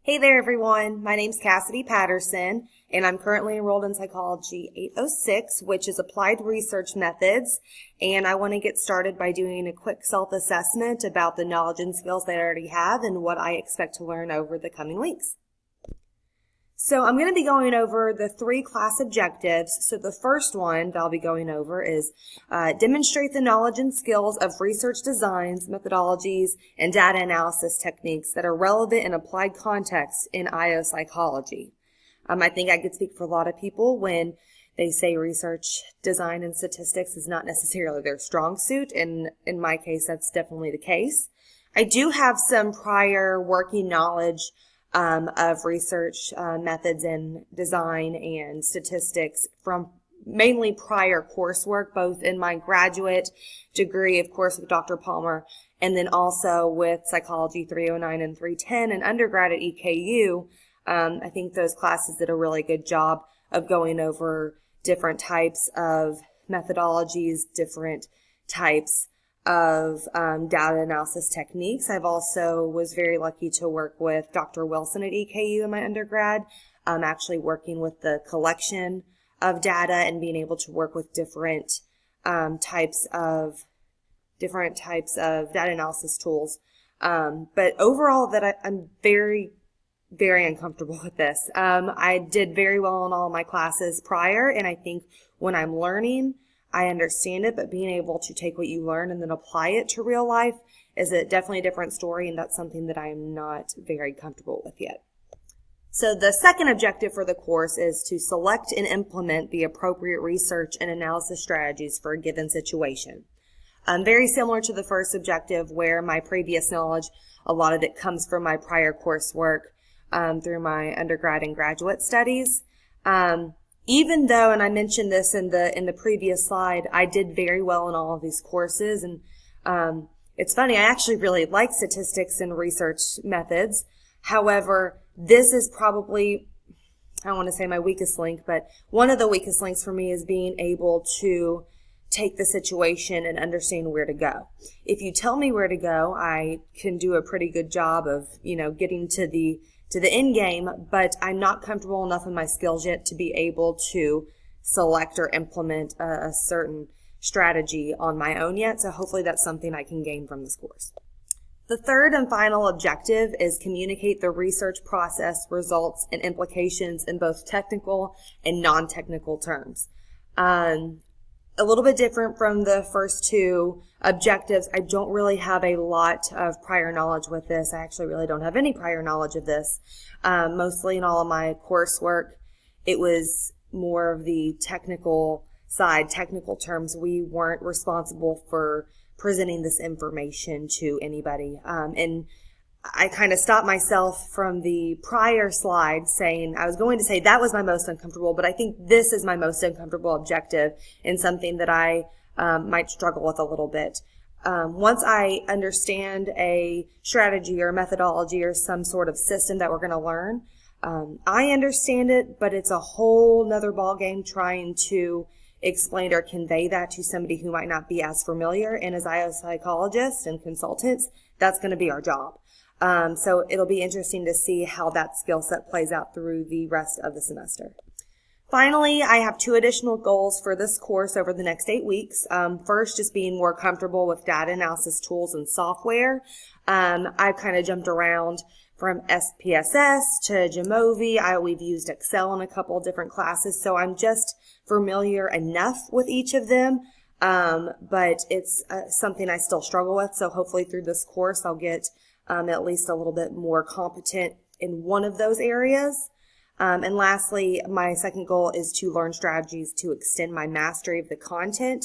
Hey there, everyone. My name's Cassidy Patterson, and I'm currently enrolled in Psychology 806, which is Applied Research Methods. And I want to get started by doing a quick self-assessment about the knowledge and skills that I already have and what I expect to learn over the coming weeks. So I'm going to be going over the 3 class objectives. So the first one that I'll be going over is demonstrate the knowledge and skills of research designs, methodologies, and data analysis techniques that are relevant in applied contexts in IO psychology. I think I could speak for a lot of people when they say research design and statistics is not necessarily their strong suit, and in my case, that's definitely the case. I do have some prior working knowledge of research methods and design and statistics from mainly prior coursework, both in my graduate degree, of course, with Dr. Palmer, and then also with Psychology 309 and 310 and undergrad at EKU. I think those classes did a really good job of going over different types of methodologies, different types of data analysis techniques. I've also was very lucky to work with Dr. Wilson at EKU in my undergrad, actually working with the collection of data and being able to work with different types of data analysis tools. But overall, I'm very, very uncomfortable with this. I did very well in all of my classes prior, and I think when I'm learning, I understand it, but being able to take what you learn and then apply it to real life is definitely a different story, and that's something that I'm not very comfortable with yet. So the second objective for the course is to select and implement the appropriate research and analysis strategies for a given situation. Very similar to the first objective, where my previous knowledge, a lot of it comes from my prior coursework through my undergrad and graduate studies. Even though, and I mentioned this in the previous slide, I did very well in all of these courses, and it's funny, I actually really like statistics and research methods. However, this is probably, I don't want to say my weakest link, but one of the weakest links for me is being able to take the situation and understand where to go. If you tell me where to go, I can do a pretty good job of, getting to the end game, but I'm not comfortable enough in my skills yet to be able to select or implement a certain strategy on my own yet. So hopefully that's something I can gain from this course. The third and final objective is communicate the research process, results, and implications in both technical and non-technical terms. A little bit different from the first 2 objectives. I don't really have a lot of prior knowledge with this. I actually really don't have any prior knowledge of this. Mostly in all of my coursework, it was more of the technical side, technical terms. We weren't responsible for presenting this information to anybody. And I kind of stopped myself from the prior slide saying, I was going to say that was my most uncomfortable, but I think this is my most uncomfortable objective and something that I might struggle with a little bit. Once I understand a strategy or methodology or some sort of system that we're going to learn, I understand it, but it's a whole nother ballgame trying to explain or convey that to somebody who might not be as familiar. And as IO psychologists and consultants, that's going to be our job. So it'll be interesting to see how that skill set plays out through the rest of the semester. Finally, I have 2 additional goals for this course over the next 8 weeks. First, just being more comfortable with data analysis tools and software. I've kind of jumped around from SPSS to Jamovi. We've used Excel in a couple of different classes, so I'm just familiar enough with each of them. But it's something I still struggle with, so hopefully through this course I'll get at least a little bit more competent in one of those areas. And lastly, my second goal is to learn strategies to extend my mastery of the content.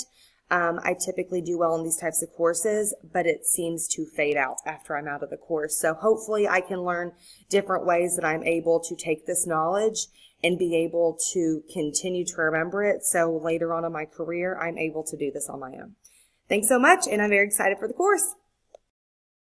I typically do well in these types of courses, but it seems to fade out after I'm out of the course. So hopefully I can learn different ways that I'm able to take this knowledge and be able to continue to remember it. So later on in my career, I'm able to do this on my own. Thanks so much, and I'm very excited for the course.